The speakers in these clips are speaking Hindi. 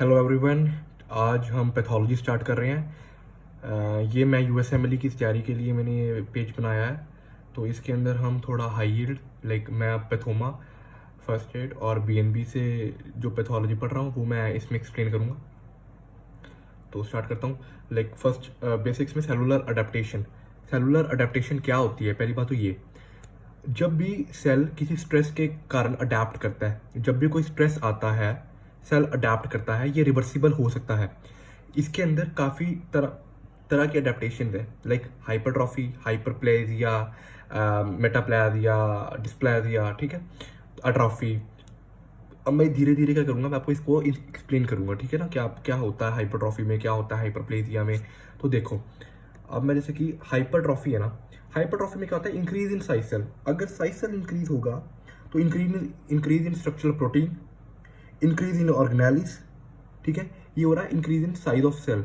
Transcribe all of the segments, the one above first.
Hello everyone. आज हम पैथोलॉजी स्टार्ट कर रहे हैं। ये मैं यूएसएमएलई की तैयारी के लिए मैंने ये पेज बनाया है। तो इसके अंदर हम थोड़ा हाई यील्ड लाइक मैं पैथोमा फर्स्ट एड और बीएनबी से जो पैथोलॉजी पढ़ रहा हूँ वो मैं इसमें एक्सप्लेन करूँगा। तो स्टार्ट करता हूँ। लाइक फर्स्ट बेसिक्स में सेलुलर अडेप्टेशन। सेलुलर अडेप्टेशन क्या होती है? पहली बात तो ये, जब भी सेल किसी स्ट्रेस के कारण अडेप्ट करता है, जब भी कोई स्ट्रेस आता है सेल अडेप्ट करता है, ये रिवर्सिबल हो सकता है। इसके अंदर काफ़ी तरह तरह के अडेप्टेशन है, like hypertrophy, hyperplasia, metaplasia, dysplasia, ठीक है, अट्रॉफी। अब मैं धीरे धीरे क्या करूँगा, मैं आपको इसको एक्सप्लेन करूँगा, ठीक है ना, क्या क्या होता है हाइपरट्रॉफी में, क्या होता है हाइपरप्लेजिया में। तो देखो, अब मैं जैसे कि हाइपरट्रॉफी है ना, हाइपरट्रॉफी में क्या होता है, इंक्रीज इन साइज सेल। अगर साइज सेल इंक्रीज होगा तो increase in structural protein, increase in organelles, ठीक है, ये हो रहा है increase in size of cell.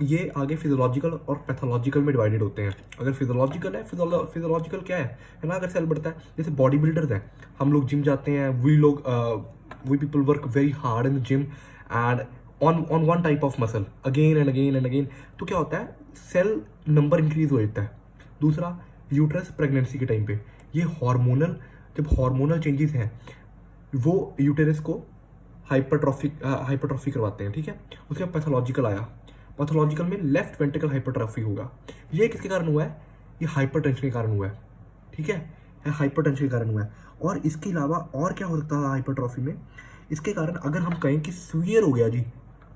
ये आगे फिजियोलॉजिकल और पैथोलॉजिकल में डिवाइडेड होते हैं। अगर फिजियोलॉजिकल है, फिजियोलॉजिकल क्या है ना, अगर सेल बढ़ता है, जैसे बॉडी बिल्डर्स हैं, हम लोग जिम जाते हैं, we people work very hard in gym and on one type of muscle again and again and again, तो क्या होता है, सेल नंबर इंक्रीज हो जाता है। दूसरा, यूट्रस प्रेगनेंसी के टाइम पे ये हार्मोनल, जब हार्मोनल चेंजेस हैं वो यूटेरस को हाइपरट्रॉफी करवाते हैं, ठीक है। उसके बाद पैथोलॉजिकल आया, पैथोलॉजिकल में लेफ्ट वेंट्रिकल हाइपरट्रॉफी होगा। ये किसके कारण हुआ है? ये हाइपरटेंशन के कारण हुआ है, ठीक है, हाइपरटेंशन के कारण हुआ है। और इसके अलावा और क्या हो सकता है हाइपरट्रॉफी में? इसके कारण अगर हम कहें कि स्वीयर हो गया जी,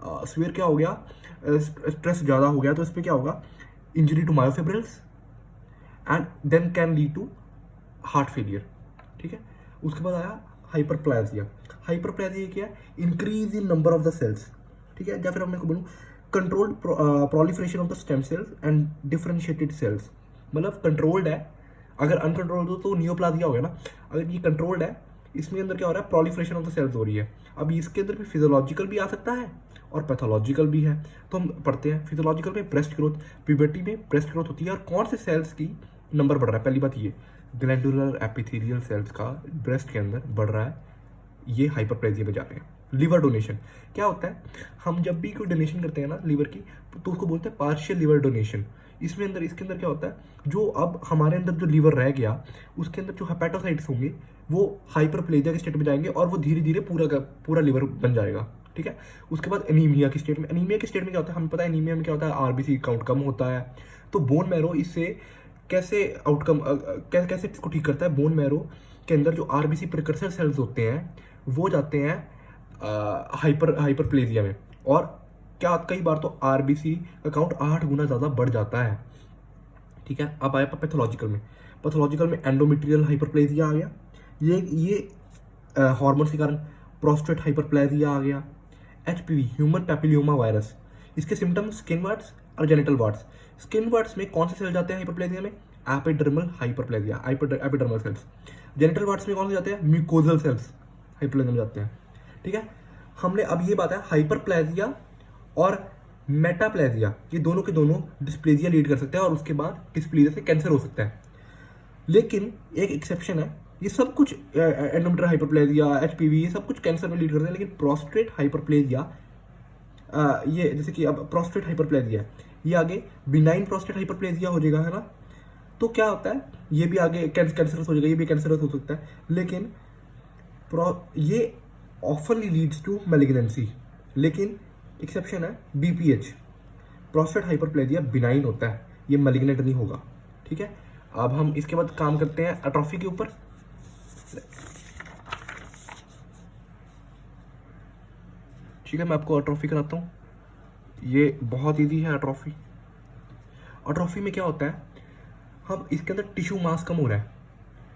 स्वीयर क्या हो गया, स्ट्रेस ज़्यादा हो गया, तो इस पर क्या होगा, injury to myofibrils and then can lead to heart failure, ठीक है। उसके बाद आया हाइपरप्लेजिया। हाइपरप्लेजिया क्या है? Increase in number of the cells, ठीक है, या फिर मैं बोलूँ controlled proliferation of the stem cells and differentiated cells. मतलब कंट्रोल्ड है, अगर अनकंट्रोल्ड हो तो नियोप्लाजिया हो गया ना। अगर ये कंट्रोल्ड है, इसमें अंदर क्या हो रहा है, प्रोलिफरेशन ऑफ द सेल्स हो रही है। अब इसके अंदर भी फिजियोलॉजिकल भी आ सकता है और पैथोलॉजिकल भी है। तो हम पढ़ते हैं फिजियोलॉजिकल में ब्रेस्ट ग्रोथ, प्यूबर्टी में ब्रेस्ट ग्रोथ होती है, और कौन से सेल्स की नंबर बढ़ रहा है? पहली बात ये, ग्लैंडुलर एपिथेलियल सेल्स का ब्रेस्ट के अंदर बढ़ रहा है, ये हाइपरप्लेजिया में जा रहे हैं। लिवर डोनेशन क्या होता है? हम जब भी कोई डोनेशन करते हैं ना लिवर की, तो उसको बोलते हैं पार्शियल लिवर डोनेशन। इसके अंदर क्या होता है, जो अब हमारे अंदर जो लिवर रह गया, उसके अंदर जो हेपेटोसाइट्स होंगे वो हाइपरप्लेजिया के स्टेट में जाएंगे और वो धीरे धीरे पूरा का पूरा लिवर बन जाएगा, ठीक है। उसके बाद एनीमिया की स्टेट में, एनीमिया के स्टेट में क्या होता है, हमें पता है एनीमिया में क्या होता है, आरबीसी काउंट कम होता है। तो बोन मैरो इससे कैसे आउटकम कैसे इसको ठीक करता है? बोन मैरो के अंदर जो आरबीसी प्रिकर्सर सेल्स होते हैं वो जाते हैं हाइपरप्लेजिया में, और क्या कई बार तो आरबीसी का काउंट 8 गुना ज़्यादा बढ़ जाता है, ठीक है। अब आया पैथोलॉजिकल में, पैथोलॉजिकल में एंडोमेट्रियल हाइपरप्लेजिया आ गया, ये हार्मोन्स के कारण। प्रोस्टेट हाइपरप्लेजिया आ गया, एचपीवी ह्यूमन पैपिलियोमा वायरस। इसके सिम्टम्स स्किन वार्ड्स और जेनिटल वार्ड्स। स्किन वार्ड्स में कौन से सेल जाते हैं हाइपरप्लेजिया में? Epidermal hyperplasia, epidermal cells. Genital warts में कौन से जाते हैं? म्यूकोजल सेल्स हाइपरप्लेजिया में जाते हैं, ठीक है। हमने अब ये बात है, हाइपरप्लेजिया और मेटाप्लेजिया ये दोनों के दोनों डिस्प्लेजिया लीड कर सकते हैं, और उसके बाद डिस्प्लेजिया से कैंसर हो सकता है। लेकिन एक एक्सेप्शन है, ये सब कुछ एंडोमेट्रियल हाइपरप्लेजिया, एचपीवी, ये सब कुछ कैंसर में लीड करते हैं, लेकिन प्रोस्टेट हाइपरप्लेजिया, ये जैसे कि अब प्रोस्टेट हाइपरप्लेजिया ये आगे बिनाइन प्रोस्टेट हाइपरप्लेजिया हो जाएगा, है ना। तो क्या होता है, ये भी आगे कैंसरस हो जाएगा, ये भी कैंसरस हो सकता है, लेकिन ये ऑफनली लीड्स टू मैलिग्नेंसी। लेकिन एक्सेप्शन है बीपीएच, प्रोस्टेट हाइपरप्लेजिया बिनाइन होता है, ये मैलिग्नेंट नहीं होगा, ठीक है। अब हम इसके बाद काम करते हैं एट्रोफी के ऊपर। ठीक है, मैं आपको एट्रोफी कराता हूँ। ये बहुत इजी है एट्रोफी। एट्रोफी में क्या होता है, हम इसके अंदर टिश्यू मास कम हो रहा है,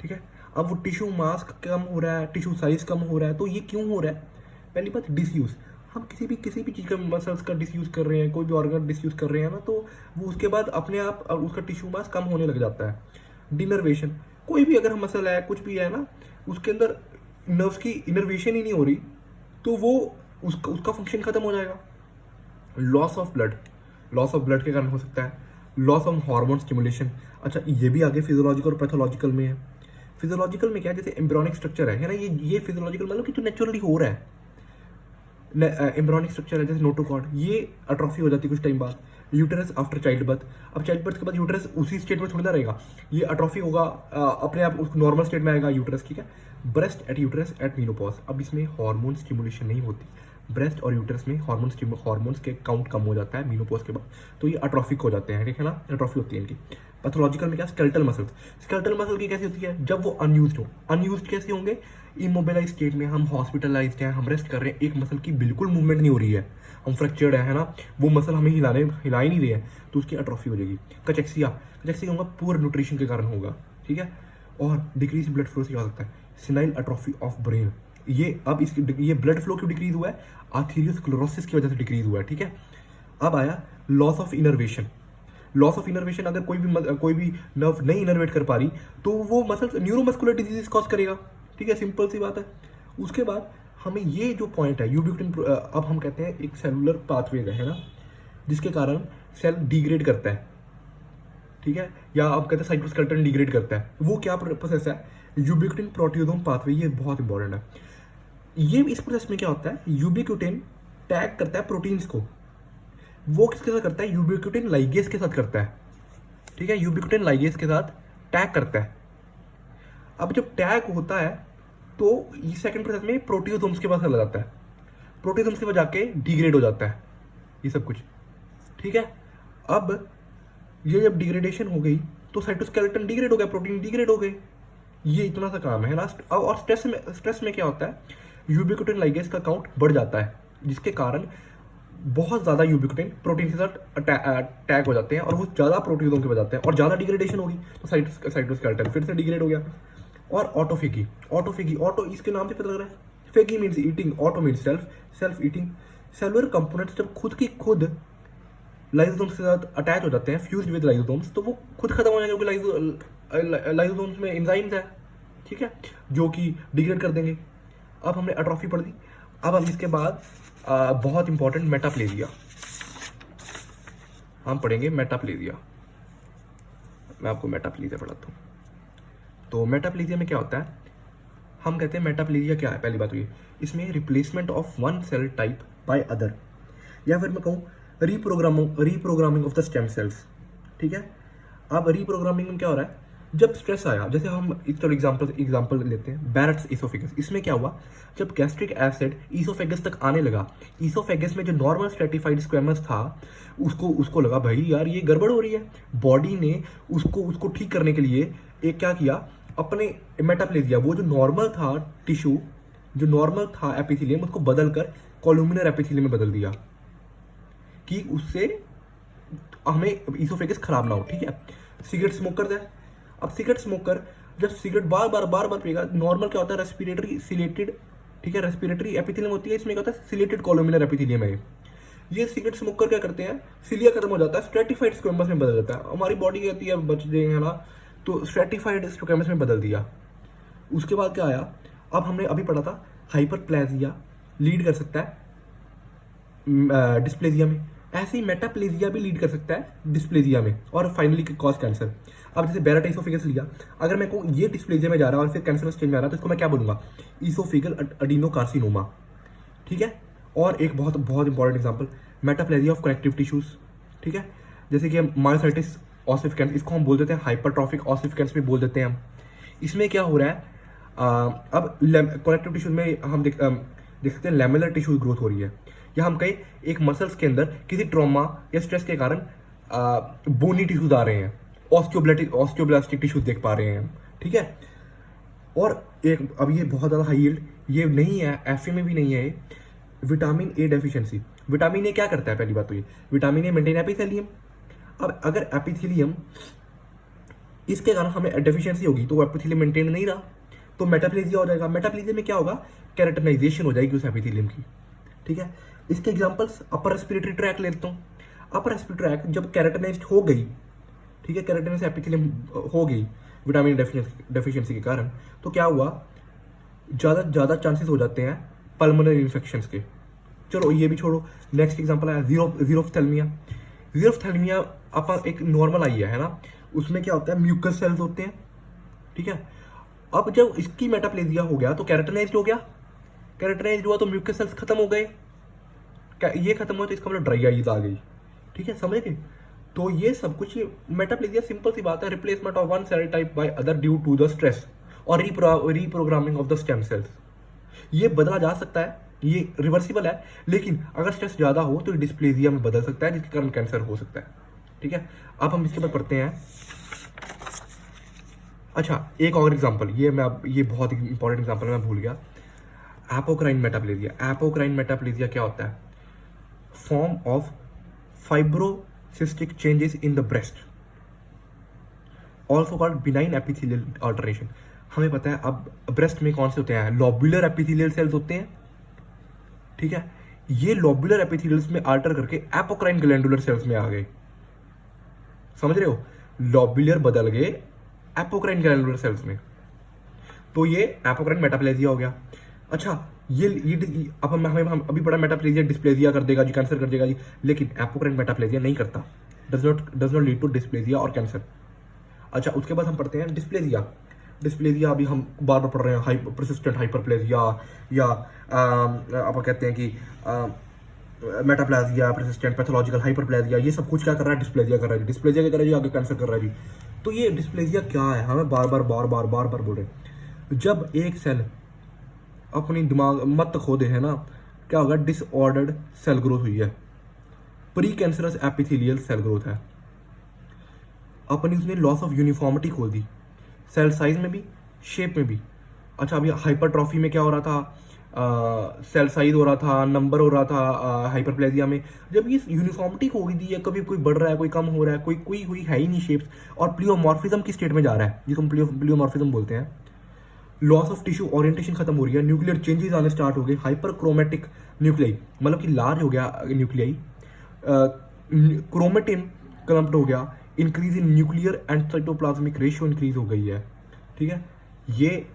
ठीक है। अब वो टिश्यू मास कम हो रहा है, टिश्यू साइज कम हो रहा है, तो ये क्यों हो रहा है? पहली बात, डिसयूज। हम किसी भी चीज़ का मसल्स का डिसयूज कर रहे हैं, कोई भी ऑर्गन डिसयूज कर रहे हैं ना, तो वो उसके बाद अपने आप उसका टिश्यू मास कम होने लग जाता है। डिनर्वेशन, कोई भी अगर मसल है, कुछ भी है ना, उसके अंदर नर्व्स की इनर्वेशन ही नहीं हो रही, तो वो उसका फंक्शन खत्म हो जाएगा। लॉस ऑफ ब्लड के कारण हो सकता है। लॉस ऑफ हार्मोन स्टिमुलेशन, अच्छा ये भी आगे फिजियोलॉजिकल और पैथोलॉजिकल में है। फिजियोलॉजिकल में क्या है, जैसे एम्ब्रियोनिक स्ट्रक्चर है ना, ये फिजियोलॉजिकल मतलब कि जो नेचुरली हो रहा है, एम्ब्रॉनिक स्ट्रक्चर है जैसे नोटोकॉर्ड, ये अट्रॉफी हो जाती है कुछ टाइम बाद। यूटेरस आफ्टर चाइल्ड बर्थ, अब चाइल्ड बर्थ के बाद यूटेरस उसी स्टेट में थोड़ी ना रहेगा, ये अट्रॉफी होगा, अपने आप नॉर्मल स्टेट में आएगा यूटेरस, ठीक है। Breast at uterus at menopause, अब इसमें हार्मोन स्टिमुलेशन नहीं होती, ब्रेस्ट और यूटेरस में हार्मोन्स के काउंट कम हो जाता है मीनोपॉज के बाद, तो ये अट्रॉफिक हो जाते हैं, ठीक है ना, अट्रॉफी होती है इनकी। पैथोलॉजिकल में क्या, स्केलेटल मसल्स, स्केलेटल मसल की कैसी होती है, जब वो अनयूज्ड हो, अनयूज्ड कैसे होंगे, इमोबिलाइज स्टेट में, हम हॉस्पिटलाइज्ड हैं, हम रेस्ट कर रहे हैं, एक मसल की बिल्कुल मूवमेंट नहीं हो रही है, हम फ्रैक्चर्ड है ना, वो मसल हमें हिला ही नहीं रही है, तो उसकी अट्रॉफी हो जाएगी। कचेक्सिया, कचेक्सिया होगा पुअर न्यूट्रिशन के कारण होगा, ठीक है। और डिक्रीज ब्लड फ्लो से क्या हो सकता है, सिनाइल अट्रॉफी ऑफ ब्रेन, ये अब इसकी ये ब्लड फ्लो क्यों डिक्रीज हुआ है, आर्थेरियोस्क्लेरोसिस की वजह से डिक्रीज हुआ है, ठीक है। अब आया loss of innervation, loss of innervation, अगर कोई भी नर्व नहीं इनर्वेट कर पा रही तो वो मसल न्यूरोमस्कुलर डिजीज कॉज करेगा, ठीक है, सिंपल सी बात है। उसके बाद हमें ये जो पॉइंट है यूबिक्विटिन, अब हम कहते हैं एक सेलुलर पाथवे है ना, जिसके कारण सेल डिग्रेड करता है, ठीक है, या आप कहते हैं साइटोस्केलेटन डिग्रेड करता है, वो क्या प्रोसेस है, यूबिक्विटिन प्रोटियोसोम पाथवे, ये बहुत इंपॉर्टेंट है। ये इस प्रोसेस में क्या होता है, यूबिक्विटिन टैग करता है प्रोटीन्स को, वो किसके साथ करता है, यूबिक्विटिन लाइगेज के साथ करता है, ठीक है, यूबिक्विटिन लाइगेज के साथ टैग करता है। अब जब टैग होता है तो ये सेकंड प्रोसेस में प्रोटियोसोम्स के पास चला जाता है, प्रोटियोसोम्स के पास जाके डिग्रेड हो जाता है ये सब कुछ, ठीक है। अब ये जब डिग्रेडेशन हो गई तो साइटोस्केलेटन डिग्रेड हो गया, प्रोटीन डिग्रेड हो गए, ये इतना सा काम है ना। और स्ट्रेस में क्या होता है, यूबिक्विटिन लाइगेज का काउंट बढ़ जाता है, जिसके कारण बहुत ज़्यादा यूबिक्विटिन प्रोटीन के साथ टैग हो जाते हैं और वो ज़्यादा प्रोटीनों के बजाते हैं और ज़्यादा डिग्रेडेशन होगी तो साइटोस्केलेटन फिर से डिग्रेड हो गया। और ऑटोफेगी, ऑटो इसके नाम से पता लग रहा है, phagy means eating, auto means self eating. Cellular components जब खुद की खुद लाइसोसोम्स के साथ अटैच हो जाते हैं, फ्यूज्ड विद लाइसोसोम्स, तो वो खुद खत्म हो जाएगा क्योंकि लाइसोसोम्स में एंजाइम्स है, ठीक है, जो कि डिग्रेड कर देंगे। अब हमने अट्रॉफी पढ़ दी, अब हम इसके बाद बहुत इंपॉर्टेंट मेटाप्लेजिया हम पढ़ेंगे, मेटाप्लेजिया। मैं आपको मेटाप्लेजिया पढ़ाता हूँ। तो मेटाप्लेजिया में क्या होता है, हम कहते हैं मेटाप्लेजिया क्या है, पहली बात तो ये, इसमें replacement of one cell type by other, या फिर मैं कहूँ reprogramming of the stem cells, ठीक है। अब रीप्रोग्रामिंग में क्या हो रहा है, जब स्ट्रेस आया, जैसे हम एक चलो एग्जांपल लेते हैं, बैरेट्स ईसोफेगस, इसमें क्या हुआ, जब गैस्ट्रिक एसिड ईसोफेगस तक आने लगा, ईसोफेगस में जो नॉर्मल स्ट्रेटिफाइड स्क्वेमस था उसको लगा भाई यार ये गड़बड़ हो रही है, बॉडी ने उसको ठीक करने के लिए एक क्या किया, अपने मेटाप्लेजिया, वो जो नॉर्मल था टिश्यू, जो नॉर्मल था एपिथेलियम, उसको बदल कर कोलुमिनर एपिथेलियम में बदल दिया कि उससे हमें ईसोफेगस खराब ना हो, ठीक है। सिगरेट स्मोक करता है, अब सिगरेट स्मोकर जब सिगरेट बार बार पिएगा, नॉर्मल क्या होता है, रेस्पिरेटरी सिलेटेड, ठीक है, रेस्पिरेटरी एपिथेलियम होती है, इसमें क्या होता है, सिलेटेड कोलुमिनर एपिथेलियम है। ये सिगरेट स्मोकर क्या करते हैं, सिलिया खत्म हो जाता है, स्ट्रेटिफाइड स्क्वेमस में बदल जाता है, हमारी बॉडी कहती है बच जाएंगे ना, तो स्ट्रेटिफाइड स्क्वेमस में बदल दिया। उसके बाद क्या आया, अब हमने अभी पढ़ा था हाइपरप्लेजिया लीड कर सकता है डिस्प्लेजिया में, ऐसे ही मेटाप्लेजिया भी लीड कर सकता है डिस्प्लेजिया में, और फाइनली कॉज कैंसर। अब जैसे बैरेट ईसोफेगस लिया, अगर मैं कहूँ ये डिस्प्लेजिया में जा रहा है और फिर कैंसर स्टेज में आ रहा है, तो इसको मैं क्या बोलूंगा, ईसोफेगल अडीनोकार्सिनोमा, ठीक है। और एक बहुत बहुत important example, metaplasia of connective tissues, ठीक है, जैसे कि मायोसाइटिस ऑसिफिकेंस, इसको हम बोल देते हैं हाइपरट्रॉफिक ऑसिफिकेंस भी बोल देते हैं हम। इसमें क्या हो रहा है, अब कनेक्टिव टिश्यूज में हम देख सकते हैं लैमेलर टिश्यूज ग्रोथ हो रही है, या हम कहीं एक मसल्स के अंदर किसी ट्रॉमा या स्ट्रेस के कारण बोनी टिश्यूज आ रहे हैं, ऑस्टियोब्लास्टिक टिश्यूज देख पा रहे हैं हम, ठीक है। और एक अब ये बहुत ज़्यादा हाई यील्ड ये नहीं है, एफए में भी नहीं है, vitamin A deficiency. Vitamin A क्या करता है, पहली बात तो ये, विटामिन ए मेंटेन एपिथेलियम। अब अगर एपिथेलियम इसके कारण हमें डेफिशिएंसी होगी तो वो एपिथेलियम मेंटेन नहीं रहा, तो मेटाप्लेजिया हो जाएगा। मेटाप्लेजिया में क्या होगा, केराटिनाइजेशन हो जाएगी उस एपिथेलियम की, ठीक है। इसके एग्जांपल्स अपर रेस्पिरेटरी ट्रैक लेता हूँ, अपर रेस्पिरेटरी ट्रैक जब केराटिनाइज्ड हो गई, ठीक है, केराटिनाइज एपिथेलियम हो गई विटामिन डेफिशिएंसी के कारण, तो क्या हुआ, ज़्यादा चांसेस हो जाते हैं पल्मोनरी इन्फेक्शंस के। चलो ये भी छोड़ो, नेक्स्ट एग्जांपल है जीरोफ्थैल्मिया। जीरोफ्थैल्मिया अपन एक नॉर्मल आई है ना, उसमें क्या होता है, म्यूकस सेल्स होते हैं, ठीक है। अब जब इसकी मेटाप्लेजिया हो गया तो केराटिनाइज्ड हो गया, केराटिनाइज्ड हुआ तो म्यूकस सेल्स खत्म हो गए, ये खत्म हुआ तो इसका मतलब ड्राई आईज आ गई, ठीक है, समझ गए। तो ये सब कुछ, ये मेटाप्लेजिया सिंपल सी बात है, replacement of one cell type by other due to the stress और reprogramming of the stem cells. ये बदला जा सकता है, ये रिवर्सिबल है, लेकिन अगर स्ट्रेस ज्यादा हो तो डिस्प्लेजिया में बदल सकता है, जिसके कारण कैंसर हो सकता है, ठीक है। अब हम इसके बाद पढ़ते हैं। अच्छा, एक और एग्जांपल, ये बहुत इंपॉर्टेंट एग्जांपल मैं भूल गया। Apocrine metaplasia. एपोक्राइन मेटाप्लेजिया क्या होता है? Form of fibrocystic changes in the breast, also called benign epithelial alteration. हमें पता है अब ब्रेस्ट में कौन से होते हैं? लोब्यूलर एपिथेलियल सेल्स होते हैं, ठीक है। ये लोब्यूलर एपिथेलियल्स में अल्टर करके एपोक्राइन ग्लैंडुलर सेल्स में आ गए, समझ रहे हो? लोब्यूलर बदल गए एपोक्राइन ग्लैंडुलर सेल्स में, तो ये एपोक्राइन मेटाप्लेजिया हो गया। अच्छा, ये अब हम अभी पढ़ा मेटाप्लेजिया डिस्प्लेजिया कर देगा जी, कैंसर कर देगा जी, लेकिन एपोक्राइन मेटाप्लेजिया नहीं करता, does not lead to dysplasia और कैंसर। अच्छा, उसके बाद हम पढ़ते हैं डिस्प्लेजिया। डिस्प्लेजिया अभी हम बार बार पढ़ रहे हैं, परसिस्टेंट हाइपरप्लेजिया, या आप कहते हैं कि मेटाप्लेजिया, परसिस्टेंट पैथोलॉजिकल हाइपरप्लेजिया, ये सब कुछ क्या कर रहा है? डिस्प्लेजिया कर रहा है। डिस्प्लेजिया क्या कर रहा है जी? आगे कैंसर कर रहा है जी। तो ये डिस्प्लेजिया क्या है? हमें बार बार बोल रहे हैं, जब एक सेल अपनी दिमाग मत खो दे, है ना, क्या होगा? डिसऑर्डर्ड सेल ग्रोथ हुई है, precancerous epithelial cell growth है, अपनी उसने लॉस ऑफ यूनिफॉर्मिटी खोल दी, सेल साइज में भी, शेप में भी। अच्छा, अभी हाइपरट्रॉफी में क्या हो रहा था? सेल साइज हो रहा था, नंबर हो रहा था हाइपरप्लेजिया में। जब ये यूनिफॉर्मिटी खो गई दी है, कभी कोई बढ़ रहा है, कोई कम हो रहा है, कोई हुई है ही नहीं शेप्स, और प्लियोमॉर्फिज्म की स्टेट में जा रहा है, जिसको हम प्लियोमॉर्फिज्म बोलते हैं। लॉस ऑफ टिश्यू ओरिएंटेशन खत्म हो रही है, न्यूक्लियर चेंजेस आने स्टार्ट हो गए, हाइपरक्रोमेटिक न्यूक्लियाई, मतलब कि लार्ज हो गया न्यूक्लियाई, क्रोमेटिन क्लम्प्ड हो गया, increase in nuclear and cytoplasmic ratio increase हो गई है, ठीक है। ये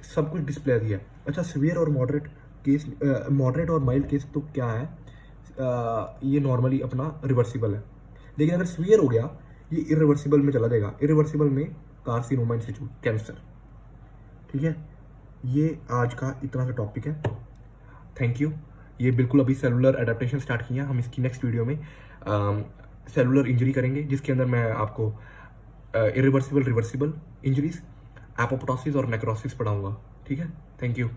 सब कुछ डिस्प्लेजिया है। अच्छा, सीवियर और मॉडरेट केस, मॉडरेट और माइल्ड केस तो क्या है? ये नॉर्मली अपना रिवर्सिबल है, लेकिन अगर सीवियर हो गया ये इरिवर्सिबल में चला जाएगा। इरिवर्सिबल में कार्सिनोमा इन सिटू, कैंसर, ठीक है। ये आज का इतना सा टॉपिक है, थैंक यू। ये बिल्कुल अभी सेलुलर एडेप्टेशन स्टार्ट किया, हम इसकी नेक्स्ट वीडियो में सेलुलर इंजरी करेंगे, जिसके अंदर मैं आपको इरिवर्सिबल रिवर्सिबल इंजरीज, एपोप्टोसिस और नेक्रोसिस पढ़ाऊंगा, ठीक है। Thank you.